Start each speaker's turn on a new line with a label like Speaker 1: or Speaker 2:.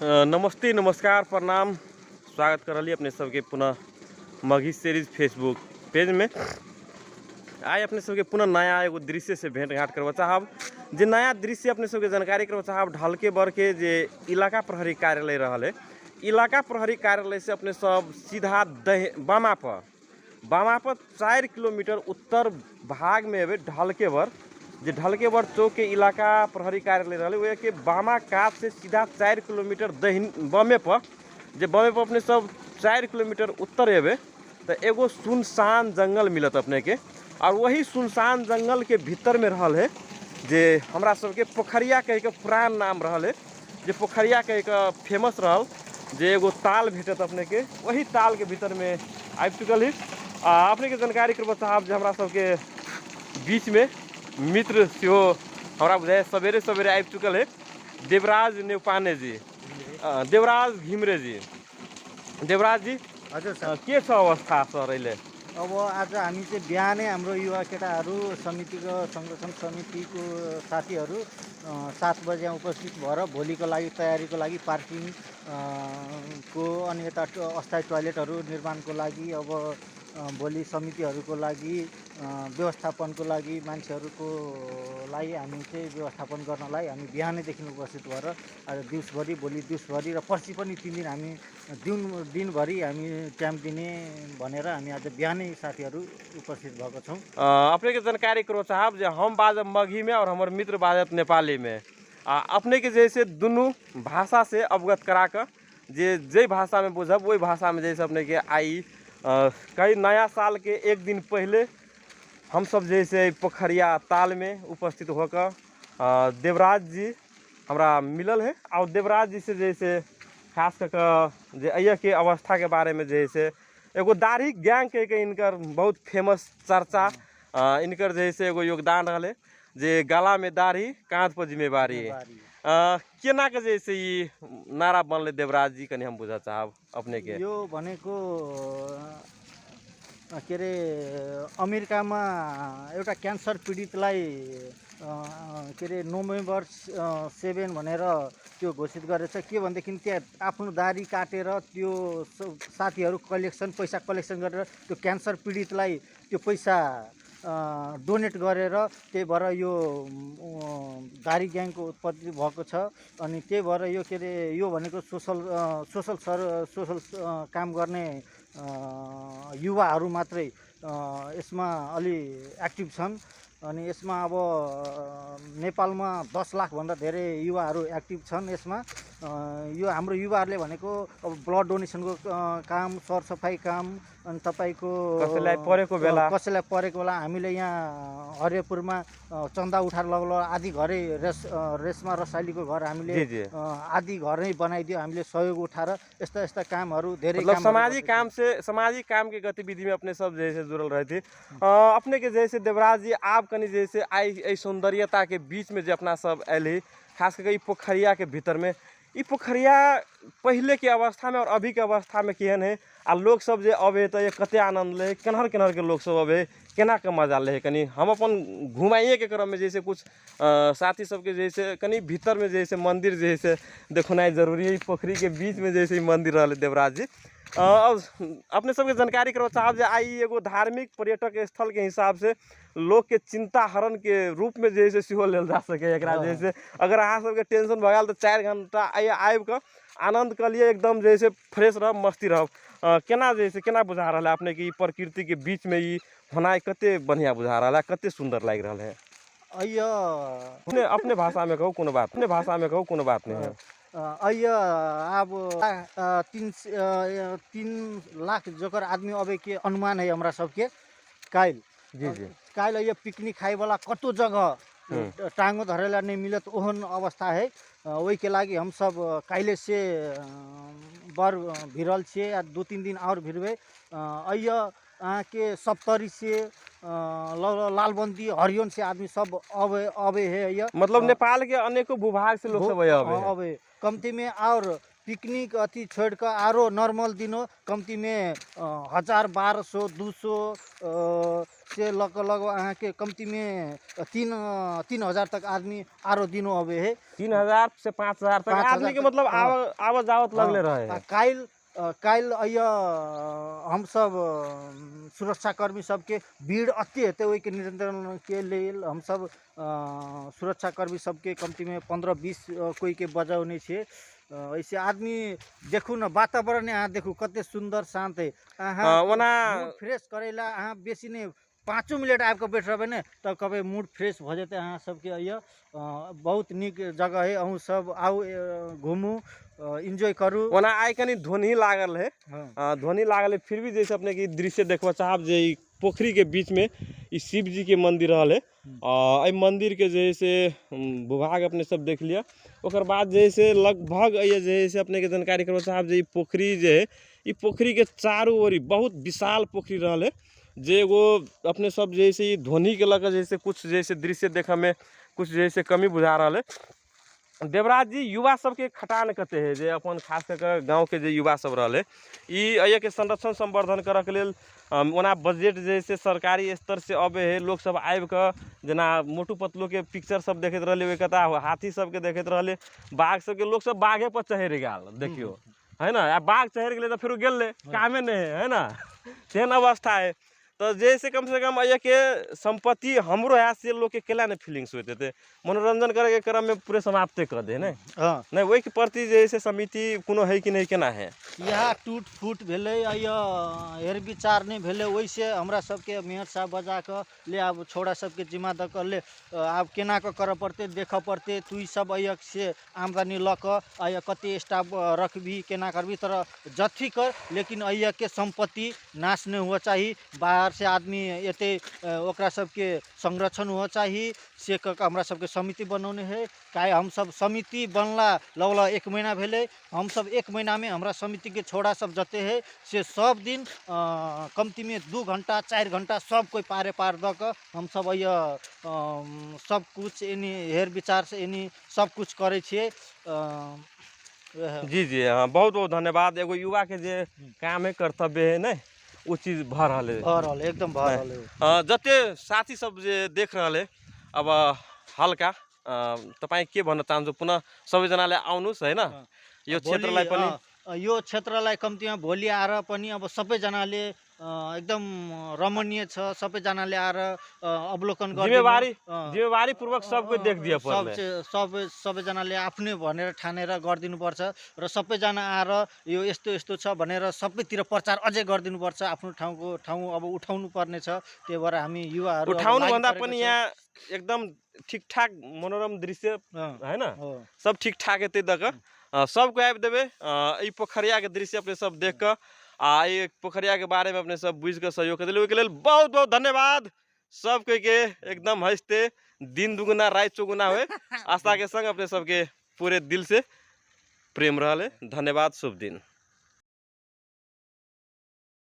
Speaker 1: नमस्ते नमस्कार प्रणाम। स्वागत करली अपने सबके पुनः मघी सीरीज फेसबुक पेज में। आए अपने सबके पुनः नया एगो दृश्य से भेंट घाट करवा चाहब। जे नया दृश्य अपने सबके जानकारी करवा चाहब ढलके बर के जे इलाका प्रहरी कार्यालय रहल है। इलाका प्रहरी कार्यालय से अपने सब सीधा बामा पर 4 किलोमीटर उत्तर भाग में अबे ढलके बर जे ढलके बर चौक के इलाका प्रहरी कार्यालय रहे वे के बामा कात से सीधा 4 किलोमीटर बमे पर अपने सब 4 किलोमीटर उत्तर एबे तो एगो सुनसान जंगल मिलत अपने के। और वही सुनसान जंगल के भीतर में रहल है जे हमरा सबके पोखरिया कह के पुरान नाम रहल है। जे पोखरिया कह के फेमस रहल जे एगो ताल भेटत अपने के वही ताल के भीतर में आबि चुकल है। अपने के जानकारी करबा चाहब जे हमरा सबके बीच में मित्र से हमारा बुझाए सवेरे सवेरे आबि चुकल है देवराज नेपाने जी, देवराज घिमरे जी। देवराज जी
Speaker 2: हजुर सर,
Speaker 1: के छ अवस्था सर अहिले?
Speaker 2: अब आज हामी चाहिँ बिहानै हाम्रो युवा केटाहरू समितिको संरक्षण समितिको साथीहरू 7 बजे उपस्थित भएर भोलिको लागि तयारीको लागि पार्किङ को अनि यता अस्थायी टोयलेटहरू निर्माणको लागि अब भोलि समितिहरूको लागि व्यवस्थापनको लागि मान्छेहरूको लागि हामी चाहिँ व्यवस्थापन गर्नलाई हामी बिहानैदेखि उपस्थित भएर आज दिउँसभरि भोलि दिउँसभरि र पर्सि पनि 3 दिन हामी दिनभरि हामी क्याम्प दिने भनेर हामी आज बिहानै साथीहरू उपस्थित भएको छौँ।
Speaker 1: अपने के जानकारी करो साहब जे हम बाजब मगही में और हमारे मित्र बाजत नेपाली में। अपने के जैसे दोनों भाषा से अवगत करा कर जे भाषा में बुझब वही भाषा में जैसे अपने के आई। कई नया साल के एक दिन पहले हम सब जैसे पोखरिया ताल में उपस्थित होकर देवराज जी हमरा मिलल है। और देवराज जी से जैसे खास कर जे अय्या के अवस्था के बारे में जैसे एगो दाढ़ी गैंग के इनकर बहुत फेमस चर्चा इनकर जैसे एगो योगदान रहे जे गला में दाढ़ी कांध पर जिम्मेवारी केना के जैसे ये नारा बनले देवराज जी कनी हम बुझा चाहब अपने के।
Speaker 2: यो भनेको के अरे अमेरिकामा एउटा क्यान्सर पीडितलाई के अरे नोभेम्बर 7 भनेर त्यो घोषित गरेछ। के भनेदेखि त्यहाँ आफ्नो दाढी काटेर त्यो साथीहरू पैसा कलेक्सन गरेर त्यो क्यान्सर पीडितलाई त्यो पैसा डोनेट गरेर त्यही भएर यो दाढी ग्याङको उत्पत्ति भएको छ। अनि त्यही भएर यो के अरे यो भनेको सोसल काम गर्ने युवाहरू मात्रै यसमा अलि एक्टिभ छन्। अनि यसमा अब नेपालमा 10 लाखभन्दा धेरै युवाहरू एक्टिभ छन् यसमा। यो हाम्रो युवाहरूले भनेको अब ब्लड डोनेसनको काम, सरसफाइ काम, अनि तपाईँको
Speaker 1: कसैलाई
Speaker 2: परेको बेला हामीले यहाँ हरियापुरमा चन्दा उठाएर लगल आधी घरै रेसमा रसाइलीको घर हामीले आधी घर नै बनाइदियो हामीले सहयोग उठाएर। यस्ता यस्ता कामहरू धेरै
Speaker 1: सामाजिक काम के गतिविधि में अपने सब जैसे जुड़ल रहे थे। अपने के जैसे देवराज जी आप कनी जैसे आई सौंदर्यता के बीच में जो अपना सब एली खास करके पोखरिया के भीतर में ये पोखरिया पहले के अवस्था में और अभी के अवस्था में केहन है आ लोग सब जे अबे तो ये कते आनंद ले केनहर केनहर के लोग सब अबे केना के मजा ले कनी हम अपन घुमाइए के क्रम में जैसे कुछ साथी सबके जैसे कनी भीतर में जैसे मंदिर जैसे देखना जरूरी है। पोखरी के बीच में जैसे मंदिर रहा देवराज जी अपने सबके जानकारी करो साहब जे आई एगो धार्मिक पर्यटक स्थल के हिसाब से लोग के चिंता हरण के रूप में जैसे सिहो लेल जा सके एकरा जैसे अगर अहाँ सबके टेंशन भगाल तो 4 घंटा आबि के आनंद कर लिए एकदम जैसे फ्रेश रह मस्ती रह केना जैसे केना बुझा रहा है अपने की प्रकृति के बीच में ये होना कते बढ़िया बुझा रहा है कते सुंदर लग रहा है। अपने भाषा में कहो कोनो बात नहीं है।
Speaker 2: अब 3 लाख जकर आदमी अबे के अनुमान है हमरा सबके काल काल ये पिकनिक खाए वाला कतो जगह टांगो धरेला नहीं मिलत ओहन अवस्था है। वही के लागी हम सब काले से बर भिरल छे या 2-3 दिन और भिरबे के 70 से लालबंदी हरियन से आदमी सब अबे है। मतलब
Speaker 1: नेपाल के अनेकों भूभाग से लोग सब
Speaker 2: अबे कमती में और पिकनिक अति छोड़ कर आरो नॉर्मल दिनों कमती में 1000 1200 200 से लग अहाँ के कमती में 3000 तक आदमी आरो दिनों अबे है
Speaker 1: 3000 से 5000 तक
Speaker 2: 5000
Speaker 1: आदमी के
Speaker 2: तक,
Speaker 1: मतलब
Speaker 2: हाँ।
Speaker 1: आवत जावत लगले रहे है।
Speaker 2: काल हम सब सुरक्षाकर्मी सबके भीड़ अति हेतै ओहि के नियंत्रण के लेल हम सब सुरक्षाकर्मी सबके कमती में 15-20 कोई के बजाउने छे। ऐसे आदमी देखू न वातावरण अहाँ देखू कते सुंदर शांत है। अहाँ
Speaker 1: ओना
Speaker 2: मूड फ्रेश करेला अहाँ बेसी नहीं 5 मिनट आबि के बैठ रहबे ने तब कभी मूड फ्रेश भ जेतै अहाँ सबके। अइया बहुत निक जगह है, अहूँ सब आउ घूमू एंजॉय करू।
Speaker 1: ओना आइ कनी ध्वनि लागल है,
Speaker 2: हाँ।
Speaker 1: ध्वनि लागल है, फिर भी जैसे अपने के दृश्य देखबा चाहब जे ई पोखरी के बीच में ई शिव जी के मंदिर रहल है। एहि मंदिर के जे है से भूभाग अपने सब देख लिया। ओकर बाद जे है से लगभग ये जे है से अपने के जानकारी करबा चाहब जे ई पोखरी जे है ई पोखरी के चारों ओरी बहुत विशाल पोखरी रहल है। जे एगो अपने सब जे है से ई ध्वनि के लग जैसे कुछ जैसे दृश्य देखा में कुछ जैसे कमी बुझा रहा है। देवराज जी युवा सबके खटान कते है जे अपन खास करके गांव के जे युवा सब रहले ई अय के संरक्षण संवर्धन करऽ के लेल ओना बजट जैसे सरकारी स्तर से अबे है। लोग सब आबि के जना मोटू पतलू के पिक्चर सब देखैत रहले, ओइ कता हाथी सब के देखैत रहले, बाघ सब के लोग सब बाघे पर चढ़ गेल देखियो है ना। आ बाघ चढ़ गेले तो फिर गेले कामे नहीं है ना, तेहन अवस्था है। तो जैसे कम से कम अय के संपत्ति हमरो है से लोग के केला ने फीलिंग्स होते थे मनोरंजन करे के क्रम में पूरे समाप्त कर दे ने।
Speaker 2: हाँ।
Speaker 1: नहीं वही के प्रति जैसे समिति कोनो है कि नहीं केना है
Speaker 2: यहाँ टूट फूट भेले हेर विचार नहीं भेले, वैसे हमरा सबके मेयर साहब बजा के ले आब छोड़ा सबके जिम्मा द कर ले आब केना के कर पड़ते देख पड़ते। तू सब अयक से आमदनी ल के अय कते स्टाफ रखबी केना करबी तरह जथी कर, लेकिन अय के संपत्ति नाश नहीं हुआ चाहिए। बाहर से आदमी एते ओकरा सबके संरक्षण हुआ चाहिए से क हमरा सबके समिति बनौने है। काहे हम सब समिति बनला लगला 1 महीना भेले, हम सब 1 महीना में हमरा समिति के छोड़ा सब जते है से सब दिन कमती में 2 घंटा 4 घंटा सब कोई पारे पार द के हम सब सब कुछ एनी हेर विचार से एनी सब कुछ करे छिए।
Speaker 1: जी जी हाँ बहुत बहुत धन्यवाद। एगो युवा के जे काम है कर्तव्य है ना वो चीज भ रहल है
Speaker 2: एकदम भ रहल है।
Speaker 1: जते साथी सब जे देख रहल है अब हल्का तपाईं के भन्न चाहन्छु पुनः सबैजनाले आउनुस् हैन यो क्षेत्रलाई पनि
Speaker 2: यो क्षेत्रलाई कम्तीमा भोलि आएर पनि अब सबैजनाले एकदम रमणीय छ, सबैजनाले आएर अवलोकन गर्ने
Speaker 1: जिम्मेवारी पूर्वक सबको देख दिए पर्ने
Speaker 2: सबैजनाले आफ्नै भनेर ठानेर गरिदिनु पर्छ र सबैजना आएर यो यस्तो यस्तो छ भनेर सबैतिर प्रचार अझै गरिदिनु पर्छ। आफ्नो ठाउँ अब उठाउनु पर्ने छ। त्यही भएर हामी युवाहरू
Speaker 1: उठाउनु भन्दा पनि यहाँ एकदम ठीकठाक मनोरम दृश्य हैन सब ठीकठाक है। तक सबको आबि देवे ई पोखरिया के दृश्य अपने सब देख कर ये पोखरिया के बारे में अपने सब बुझ कर सहयोग कर दिले बहुत बहुत धन्यवाद। सब कोई के एकदम हंसते दिन दुगुना रात चौगुना हुए आस्था के संग अपने सबके पूरे दिल से प्रेम रहले। धन्यवाद, शुभ दिन।